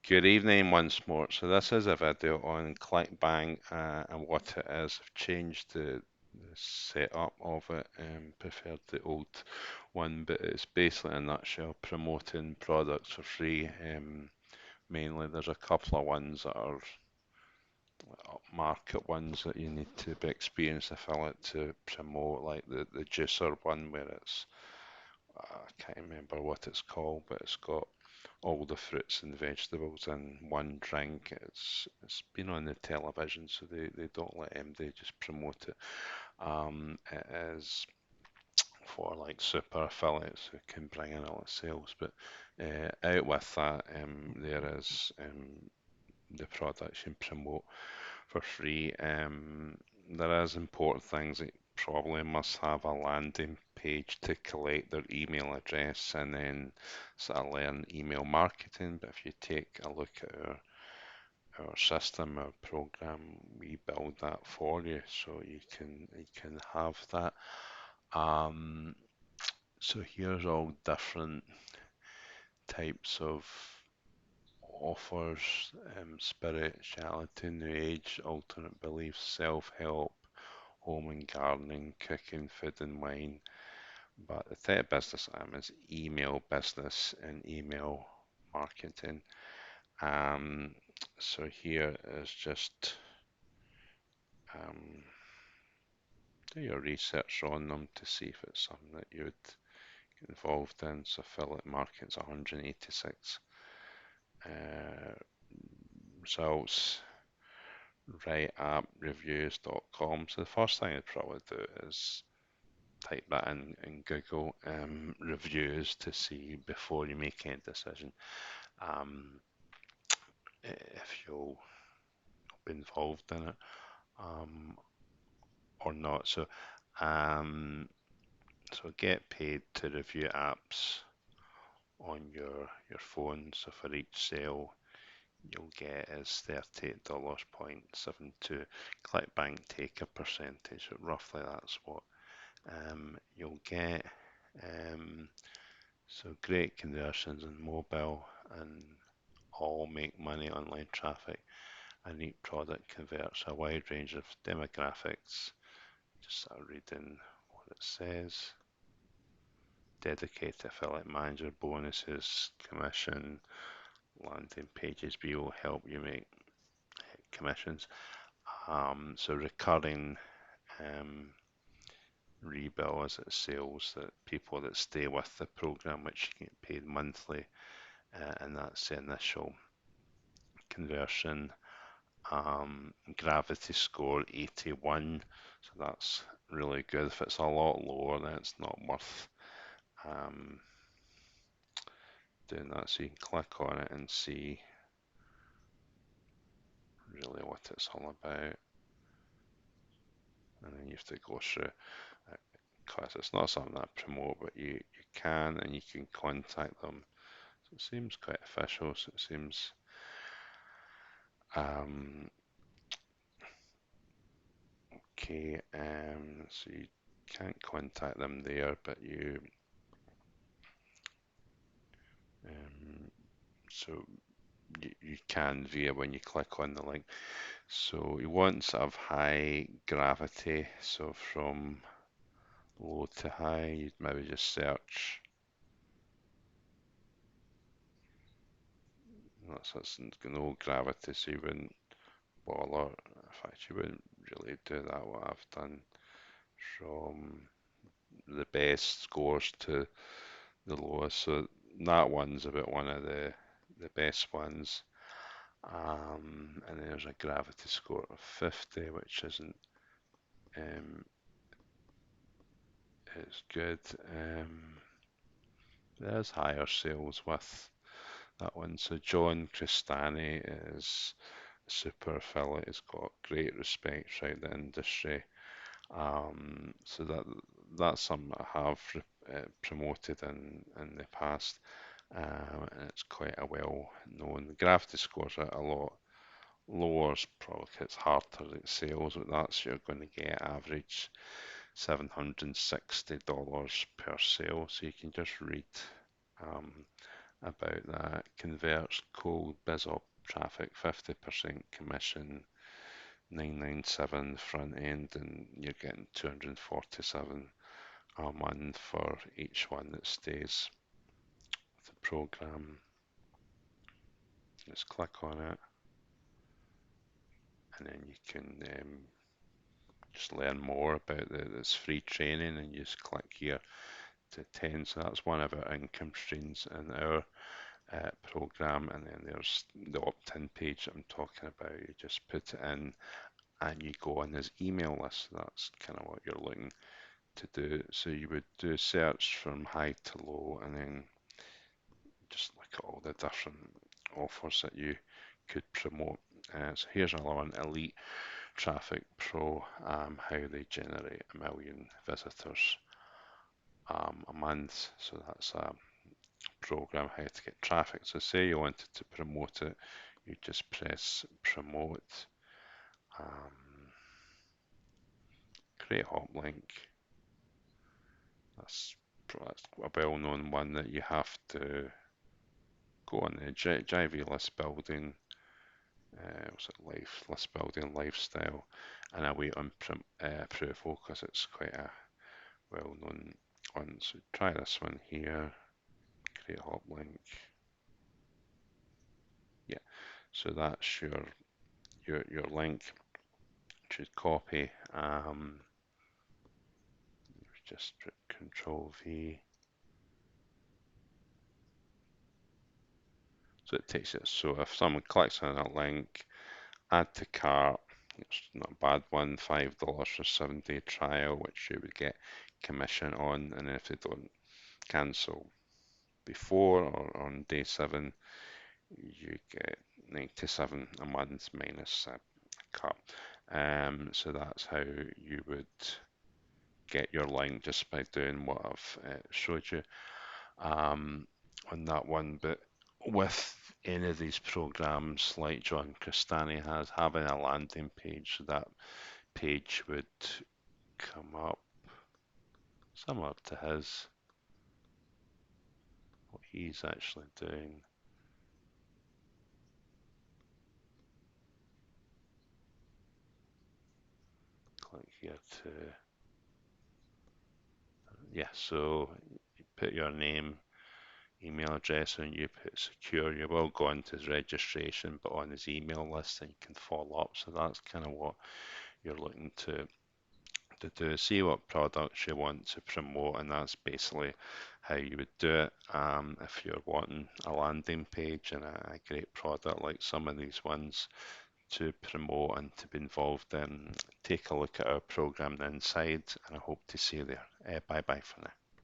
Good evening once more. So this is a video on ClickBank and what it is. I've changed the setup of it and preferred the old one, but it's basically in a nutshell promoting products for free. Mainly, there's a couple of ones that are upmarket ones that you need to be experienced affiliate to promote, like the juicer one where it's I can't remember what it's called, but it's got all the fruits and vegetables in one drink. It's been on the television, so they don't let MD just promote it. It is for like super affiliates who can bring in a lot of sales, but out with that, there is the products you can promote for free. There is important things that probably must have a landing page to collect their email address and then sort of learn email marketing. But if you take a look at our system, our program, we build that for you so you can have that. Um, so here's all different types of offers, spirituality, new age, alternate beliefs, self-help, home and gardening, cooking, food and wine. But the tech business I'm is email business and email marketing. Um, so here is just um, do your research on them to see if it's something that you would get involved in. So affiliate marketing's 186 uh, results. Right app reviews.com. So the first thing I'd probably do is type that in Google reviews to see before you make any decision um, if you'll be involved in it um, or not. Um, so get paid to review apps on your phone. So for each sale you'll get is $38.72. ClickBank take a percentage, but roughly that's what you'll get. Um, so great conversions in mobile and all make money online traffic. A neat product converts a wide range of demographics. Just start reading what it says. Dedicated affiliate manager bonuses, commission, landing pages will help you make commissions. So recurring um, rebill as it sales that people that stay with the program, which you get paid monthly, and that's the initial conversion. Gravity score 81, so that's really good. If it's a lot lower, then it's not worth um, doing that. So you can click on it and see really what it's all about, and then you have to go through because it's not something that I promote, but you can and you can contact them. So it seems quite official. So it seems um, okay. So you can't contact them there, but um, so you can via when you click on the link. So you want sort of high gravity. So from low to high, you'd maybe just search. That's no gravity, so you wouldn't bother. In fact, you wouldn't really do that. What I've done from the best scores to the lowest. So that one's about one of the best ones. And there's a gravity score of 50, which isn't is good. There's higher sales with that one. So John Cristani is super affiliate. He's got great respect throughout the industry. So that's something I have promoted in the past, and it's quite a well known. The gravity scores are a lot lower, probably it's harder at sales, but that's you're going to get average $760 per sale. So you can just read um, about that. Converts cold BizOp traffic, 50% commission, 997 front end, and you're getting 247 a month for each one that stays with the program. Just click on it, and then you can just learn more about this free training, and you just click here to 10. So that's one of our income streams in our program. And then there's the opt-in page that I'm talking about. You just put it in and you go on his email list. That's kind of what you're looking to do. So you would do a search from high to low, and then just look at all the different offers that you could promote. So here's another one, Elite Traffic Pro, how they generate 1 million visitors a month. So that's a program how to get traffic. So say you wanted to promote it, you just press promote, create hot link. That's a well-known one that you have to go on the JV list building, what's it, list building lifestyle, and I wait on Proof because it's quite a well-known one. So try this one here, create hot link. Yeah, so that's your link. Should copy. Just Control V. So it takes it. So if someone clicks on that link, add to cart, it's not a bad one, $5 for 7-day trial, which you would get commission on, and if they don't cancel before or on day 7, you get 97 a month minus a cut. So that's how you would get your link, just by doing what I've showed you on that one. But with any of these programs, like John Cristani has, having a landing page, so that page would come up similar to what he's actually doing. Click here to, yeah, so you put your name, email address, and you put secure. You will go into his registration, but on his email list, and you can follow up. So that's kind of what you're looking to do. See what products you want to promote, and that's basically how you would do it. If you're wanting a landing page and a great product like some of these ones to promote and to be involved in, take a look at our program inside, and I hope to see you there. Bye bye for now.